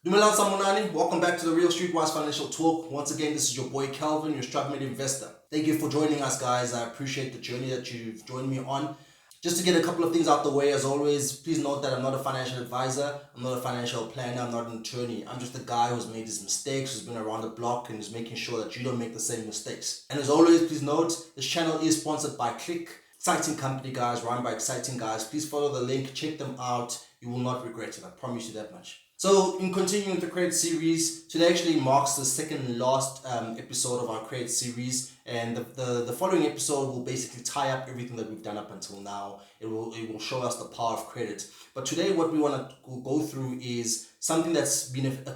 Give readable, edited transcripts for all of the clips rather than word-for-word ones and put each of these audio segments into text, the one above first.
Dumelan Samunani, welcome back to the Real Streetwise Financial Talk. Once again, this is your boy Calvin, your Stratmate investor. Thank you for joining us, guys. I appreciate the journey that you've joined me on. Just to get a couple of things out the way, as always, please note that I'm not a financial advisor, I'm not a financial planner, I'm not an attorney. I'm just a guy who's made his mistakes, who's been around the block, and is making sure that you don't make the same mistakes. And as always, please note, this channel is sponsored by Click. Exciting company, guys, run by exciting guys. Please follow the link, check them out. You will not regret it, I promise you that much. So, in continuing with the credit series, today actually marks the second last episode of our credit series, and the following episode will basically tie up everything that we've done up until now. It will show us the power of credit. But today, what we want to go through is something that's been a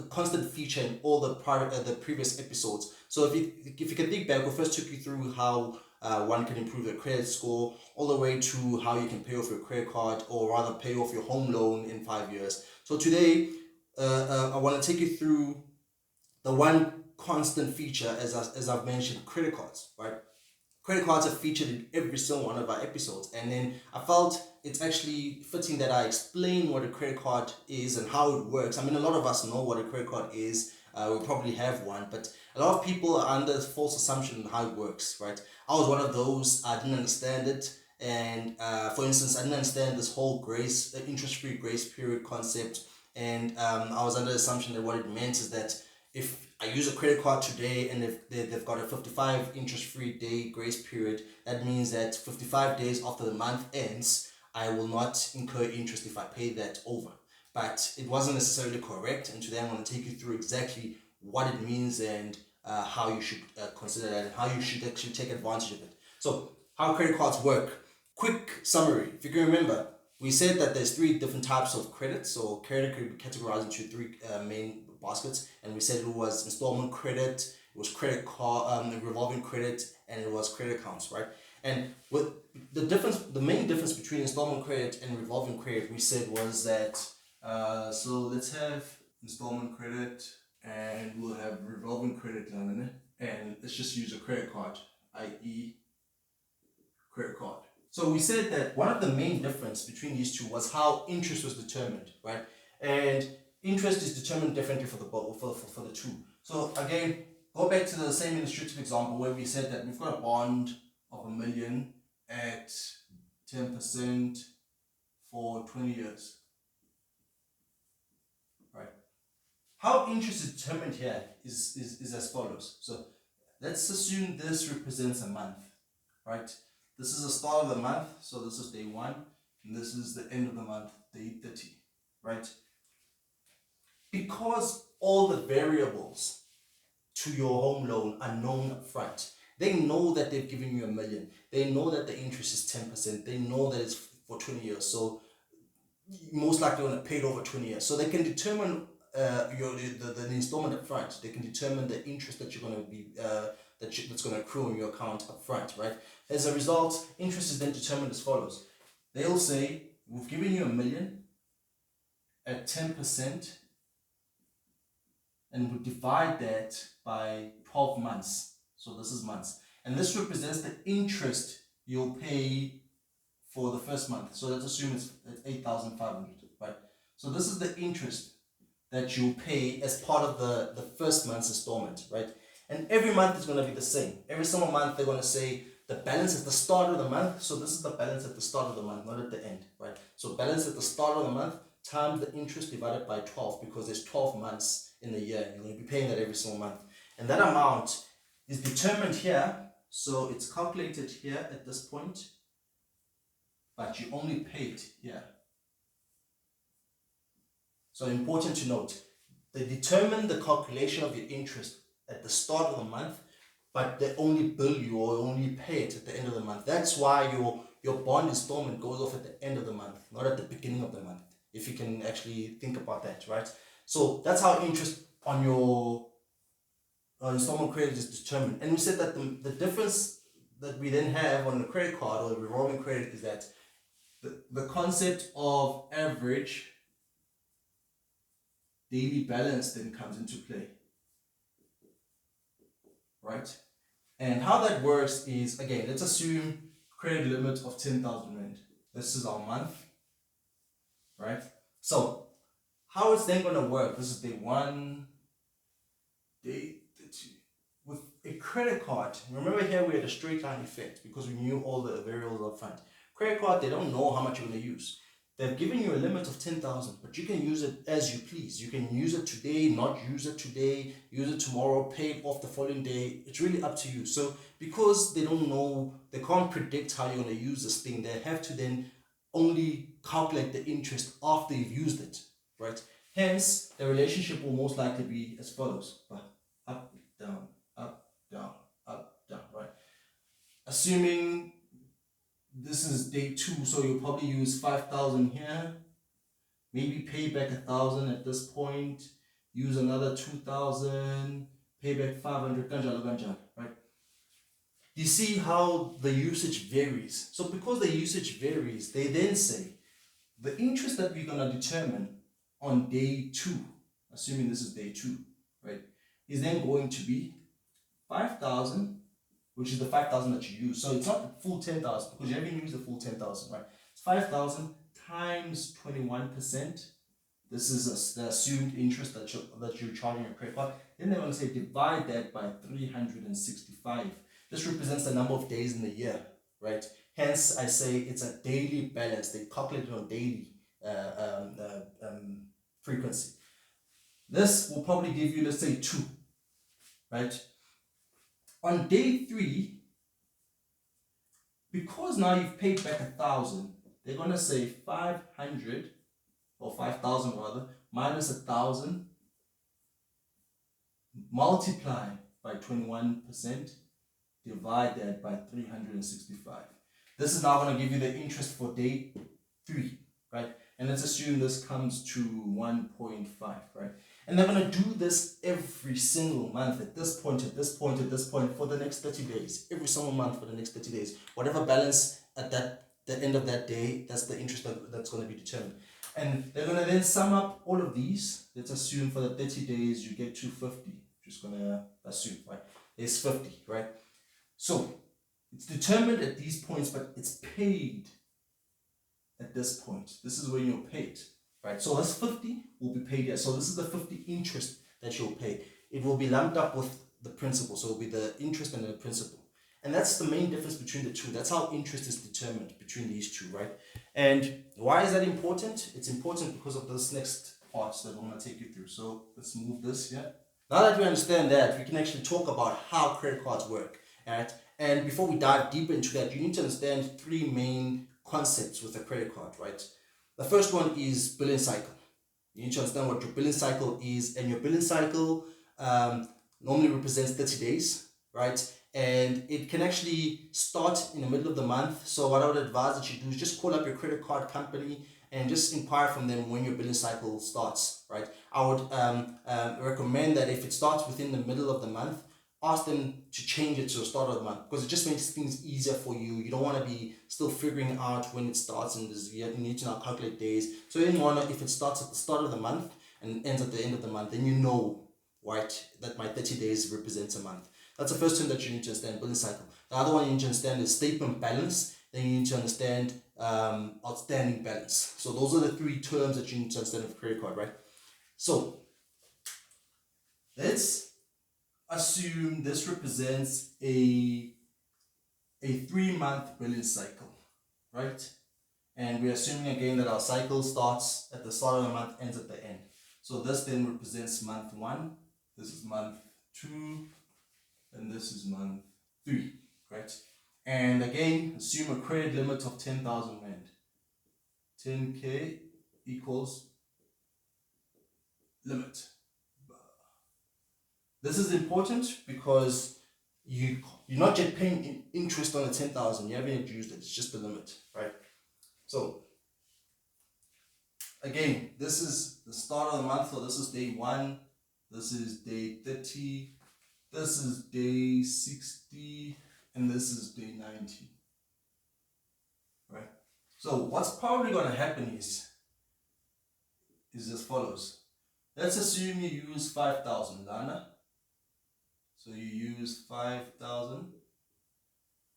constant feature in all the previous episodes. So, if you can think back, we first took you through how one can improve their credit score, all the way to how you can pay off your credit card, or rather pay off your home loan in 5 years. So today, I want to take you through the one constant feature, as I've mentioned, credit cards, right? Credit cards are featured in every single one of our episodes, and then I felt it's actually fitting that I explain what a credit card is and how it works. I mean, a lot of us know what a credit card is. We probably have one, but a lot of people are under false assumption on how it works, right? I was one of those. I didn't understand it. And for instance, I didn't understand this whole interest-free grace period concept. And I was under the assumption that what it meant is that if I use a credit card today and if they've got a 55 interest-free day grace period, that means that 55 days after the month ends, I will not incur interest if I pay that over. But it wasn't necessarily correct. And today I'm going to take you through exactly what it means and how you should consider that and how you should actually take advantage of it. So, how credit cards work. Quick summary. If you can remember, we said that there's three different types of credit. So credit could be categorized into three main baskets, and we said it was installment credit, it was credit card, revolving credit, and it was credit accounts, right? And with the main difference between installment credit and revolving credit, we said was that so let's have installment credit, and we'll have revolving credit, and let's just use a credit card, i.e. credit card. So we said that one of the main difference between these two was how interest was determined, right? And interest is determined differently for the two. So again, go back to the same illustrative example where we said that we've got a bond of $1 million at 10% for 20 years, right? How interest is determined here is as follows. So let's assume this represents a month, right? This is the start of the month, so this is day 1, and this is the end of the month, day 30, right? Because all the variables to your home loan are known up front, they know that they've given you $1 million, they know that the interest is 10%, they know that it's for 20 years, so most likely going to pay it over 20 years. So they can determine the installment up front, they can determine the interest that you're going to be that's going to accrue in your account up front, right? As a result, interest is then determined as follows. They'll say, we've given you $1 million at 10%, and we'll divide that by 12 months. So this is months. And this represents the interest you'll pay for the first month. So let's assume it's $8,500, right? So this is the interest that you'll pay as part of the first month's installment, right? And every month is going to be the same. Every single month they're going to say the balance at the start of the month. So this is the balance at the start of the month, not at the end, right? So balance at the start of the month times the interest divided by 12, because there's 12 months in the year. You're going to be paying that every single month. And that amount is determined here. So it's calculated here at this point, but you only pay it here. So important to note, they determine the calculation of your interest at the start of the month, but they only bill you or only pay it at the end of the month. That's why your bond installment goes off at the end of the month, not at the beginning of the month, if you can actually think about that, right? So that's how interest on your installment credit is determined. And we said that the difference that we then have on the credit card or the revolving credit is that the concept of average daily balance then comes into play, right? And how that works is, again, let's assume credit limit of 10,000 Rand. This is our month, right? So How it's then gonna work, this is day 1, day 2. With a credit card, remember here we had a straight line effect because we knew all the variables up front. Credit card, they don't know how much you're gonna use. They've given you a limit of 10,000, but you can use it as you please. You can use it today, not use it today, use it tomorrow, pay it off the following day. It's really up to you. So because they don't know, they can't predict how you're going to use this thing, they have to then only calculate the interest after you've used it, right? Hence, the relationship will most likely be as follows. Up, down, up, down, right? Assuming this is day 2, so you'll probably use 5,000 here, maybe pay back 1,000 at this point, use another 2,000, pay back 500, right? You see how the usage varies. So because the usage varies, they then say the interest that we're going to determine on day 2, assuming this is day 2, right, is then going to be 5,000, which is the 5,000 that you use. So it's not the full 10,000 because you haven't used the full 10,000, right? It's 5,000 times 21%. This is the assumed interest that you're charging your credit card. Then they're going to say divide that by 365. This represents the number of days in the year, right? Hence, I say it's a daily balance. They calculate it on daily frequency. This will probably give you, let's say, 2, right? On day 3, because now you've paid back 1,000, they're going to say 500, or 5,000 rather, minus 1,000, multiply by 21%, divide that by 365. This is now going to give you the interest for day 3, right? And let's assume this comes to 1.5, right? And they're going to do this every single month at this point, at this point, at this point for the next 30 days. Every single month for the next 30 days. Whatever balance at the end of that day, that's the interest that's going to be determined. And they're going to then sum up all of these. Let's assume for the 30 days you get 250. Just going to assume, right? There's 50, right? So it's determined at these points, but it's paid at this point. This is when you're paid, right? So this 50 will be paid here. So this is the 50 interest that you'll pay. It will be lumped up with the principal. So it will be the interest and the principal. And that's the main difference between the two. That's how interest is determined between these two, right? And why is that important? It's important because of this next part that I'm going to take you through. So let's move this here. Now that we understand that, we can actually talk about how credit cards work, right? And before we dive deeper into that, you need to understand 3 main concepts with a credit card, right? The first one is billing cycle. You need to understand what your billing cycle is, and your billing cycle normally represents 30 days, right? And it can actually start in the middle of the month. So what I would advise that you do is just call up your credit card company and just inquire from them when your billing cycle starts, right? I would recommend that if it starts within the middle of the month, ask them to change it to the start of the month, because it just makes things easier for you. You don't want to be still figuring out when it starts, and you need to now calculate days. So then you want to, if it starts at the start of the month and ends at the end of the month, then you know, right, that my 30 days represents a month. That's the first thing that you need to understand, billing cycle. The other one you need to understand is statement balance. Then you need to understand outstanding balance. So those are the 3 terms that you need to understand of credit card, right? So let's assume this represents a 3-month billing cycle, right? And we're assuming again that our cycle starts at the start of the month, ends at the end. So this then represents month 1, this is month 2, and this is month 3, right? And again, assume a credit limit of 10,000 Rand. 10K equals limit. This is important because you're not yet paying interest on the 10,000. You haven't yet used it. It's just the limit, right? So again, this is the start of the month. So this is day 1. This is day 30. This is day 60. And this is day 90. Right? So what's probably going to happen is as follows. Let's assume you use 5,000 Lana. So you use 5,000,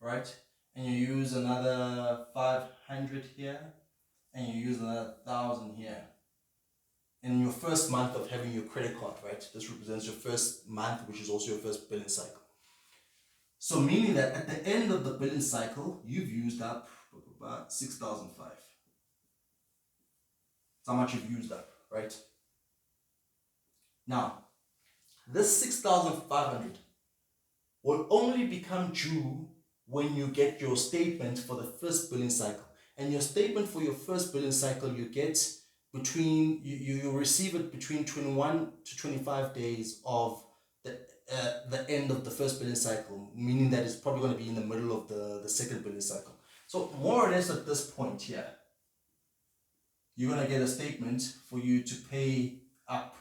right? And you use another 500 here, and you use another 1,000 here. in your first month of having your credit card, right? This represents your first month, which is also your first billing cycle. So meaning that at the end of the billing cycle, you've used up 6,005. That's how much you've used up, right? Now, this 6,500 will only become due when you get your statement for the first billing cycle. And your statement for your first billing cycle, you get between, you receive it between 21 to 25 days of the end of the first billing cycle, meaning that it's probably going to be in the middle of the second billing cycle. So more or less at this point here, you're going to get a statement for you to pay up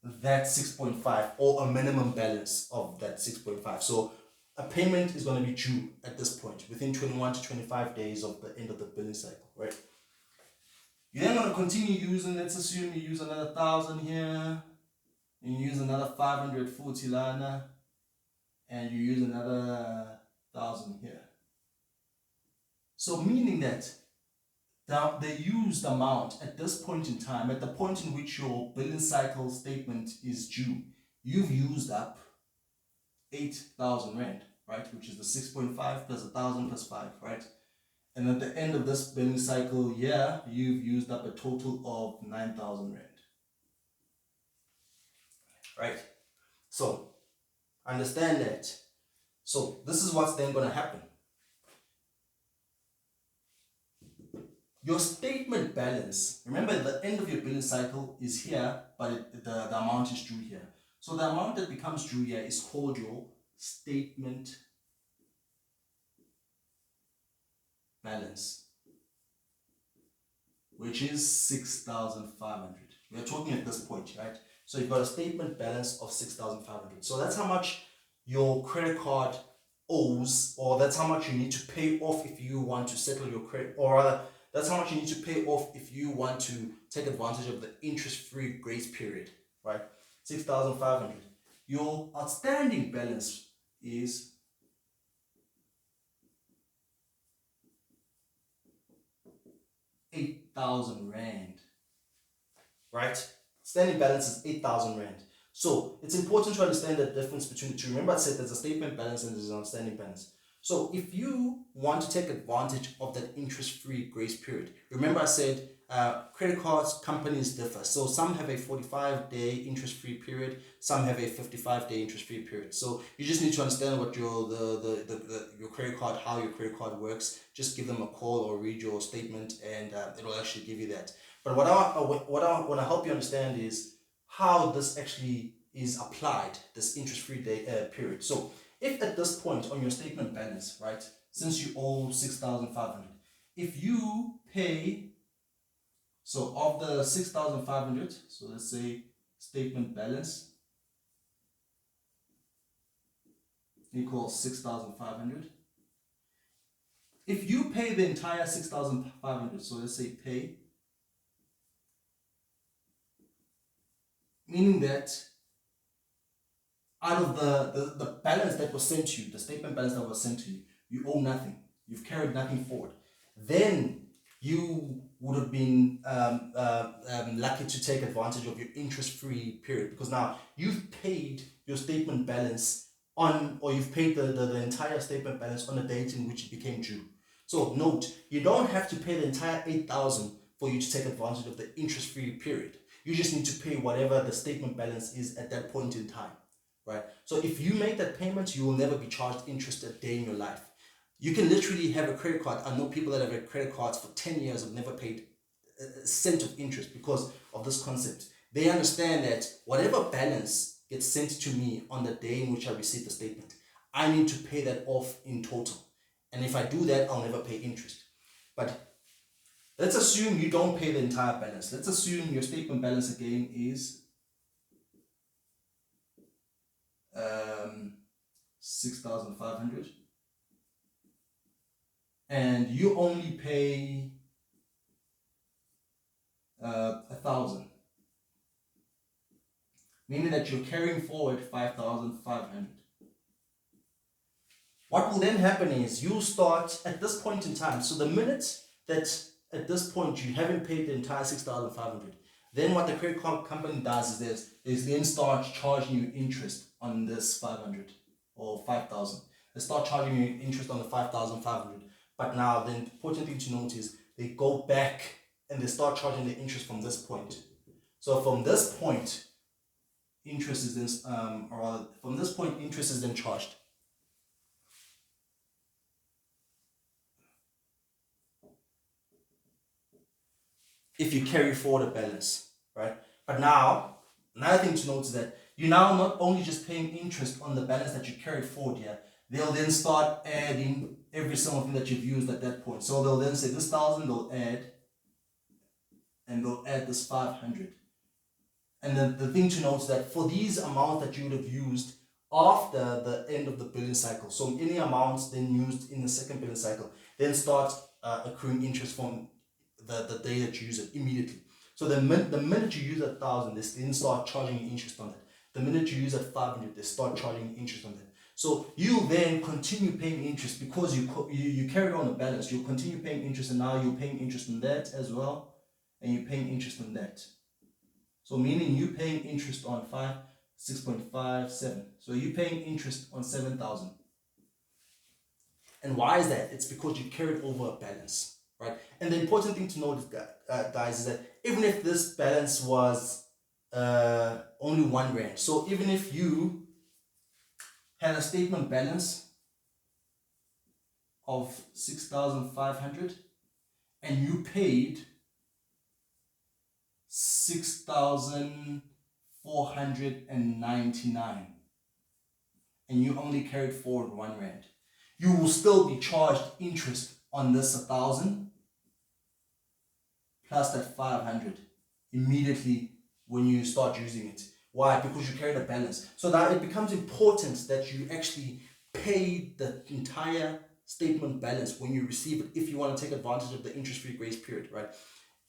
that 6.5 or a minimum balance of that 6.5. So a payment is going to be due at this point within 21 to 25 days of the end of the billing cycle, right? You're then going to continue using, let's assume you use another 1,000 here, and you use another 540 lana, and you use another 1,000 here. So meaning that the used amount at this point in time, at the point in which your billing cycle statement is due, you've used up 8,000 rand, right? Which is the 6.5 plus 1,000 plus 5, right? And at the end of this billing cycle year, you've used up a total of 9,000 rand, right? So understand that. So this is what's then going to happen. Your statement balance, remember the end of your billing cycle is here, but the amount is due here. So the amount that becomes due here is called your statement balance, which is 6,500. We're talking at this point, right? So you've got a statement balance of 6,500. So that's how much your credit card owes, or that's how much you need to pay off if you want to settle your credit, or rather, that's how much you need to pay off if you want to take advantage of the interest-free grace period, right? 6,500. Your outstanding balance is 8,000 rand, right? Standing balance is 8,000 rand. So it's important to understand the difference between the two. Remember I said there's a statement balance and there's an outstanding balance. So if you want to take advantage of that interest-free grace period, remember I said credit cards companies differ. So some have a 45-day interest-free period, some have a 55-day interest-free period. So you just need to understand what your credit card, how your credit card works. Just give them a call or read your statement, and it'll actually give you that. But what I want to help you understand is how this actually is applied, this interest-free day period. So if at this point on your statement balance, right, since you owe 6,500, if you pay, so of the 6,500, so let's say statement balance equals 6,500. If you pay the entire 6,500, so let's say pay, meaning that out of the balance that was sent to you, the statement balance that was sent to you, you owe nothing. You've carried nothing forward. Then you would have been lucky to take advantage of your interest-free period, because now you've paid your statement balance on, or you've paid the entire statement balance on the date in which it became due. So note, you don't have to pay the entire 8,000 for you to take advantage of the interest-free period. You just need to pay whatever the statement balance is at that point in time. Right? So if you make that payment, you will never be charged interest a day in your life. You can literally have a credit card. I know people that have had credit cards for 10 years have never paid a cent of interest because of this concept. They understand that whatever balance gets sent to me on the day in which I receive the statement, I need to pay that off in total. And if I do that, I'll never pay interest. But let's assume you don't pay the entire balance. Let's assume your statement balance again is 6,500, and you only pay 1,000, meaning that you're carrying forward 5,500. What will then happen is you start at this point in time. So the minute that at this point you haven't paid the entire 6,500, Then what the credit card company does is then start charging you interest on this 500 or 5,000. They start charging you interest on the 5,500. But now the important thing to note is they go back and they start charging the interest from this point. So from this point, interest is then charged. If you carry forward a balance, right? But now, another thing to note is that you're now not only just paying interest on the balance that you carried forward here, they'll then start adding every single thing that you've used at that point. So they'll then say this 1,000, they'll add, and they'll add this 500. And then the thing to note is that for these amounts that you would have used after the end of the billing cycle, so any amounts then used in the second billing cycle, then start accruing interest from the day that you use it immediately. So the minute you use 1,000, they then start charging you interest on that. The minute you use 500, they start charging you interest on that. So you then continue paying interest because you carried on a balance. You'll continue paying interest, and now you're paying interest on that as well, and you're paying interest on that. So meaning you're paying interest on 6.57. So you're paying interest on 7,000. And why is that? It's because you carried over a balance. Right, and the important thing to note, guys, is that even if this balance was only R1, so even if you had a statement balance of 6,500 and you paid 6,499 and you only carried forward R1, you will still be charged interest on this 1,000 plus that 500 immediately when you start using it. Why? Because you carried a balance. So now it becomes important that you actually pay the entire statement balance when you receive it, if you want to take advantage of the interest-free grace period, right?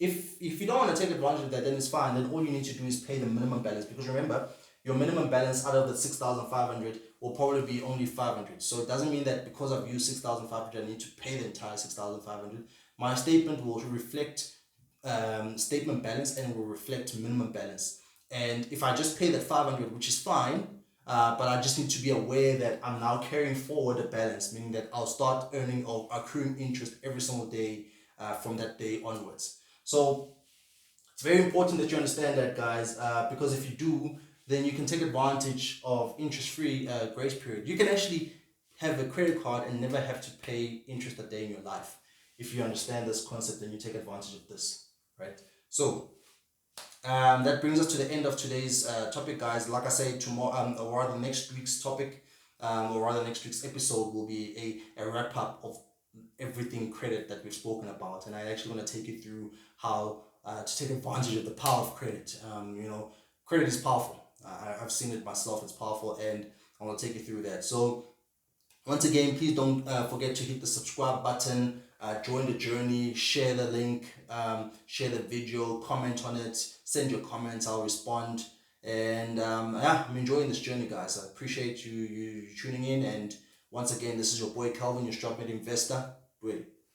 If you don't want to take advantage of that, then it's fine. Then all you need to do is pay the minimum balance, because remember, your minimum balance out of the 6,500 will probably be only 500. So it doesn't mean that because I've used 6,500, I need to pay the entire 6,500. My statement will reflect statement balance and will reflect minimum balance. And if I just pay that 500, which is fine, but I just need to be aware that I'm now carrying forward a balance, meaning that I'll start earning or accruing interest every single day from that day onwards. So it's very important that you understand that, guys, because if you do, then you can take advantage of interest-free grace period. You can actually have a credit card and never have to pay interest a day in your life if you understand this concept and you take advantage of this, right? So that brings us to the end of today's topic, guys. Like I say, tomorrow, or rather next week's topic, or rather next week's episode will be a wrap-up of everything credit that we've spoken about, and I actually want to take you through how to take advantage of the power of credit. Credit is powerful. I've seen it myself. It's powerful, and I want to take you through that. So once again, please don't forget to hit the subscribe button, join the journey, share the link, share the video, comment on it, send your comments, I'll respond. And I'm enjoying this journey, guys. I appreciate you tuning in. And once again, this is your boy Calvin, your stock investor. Really.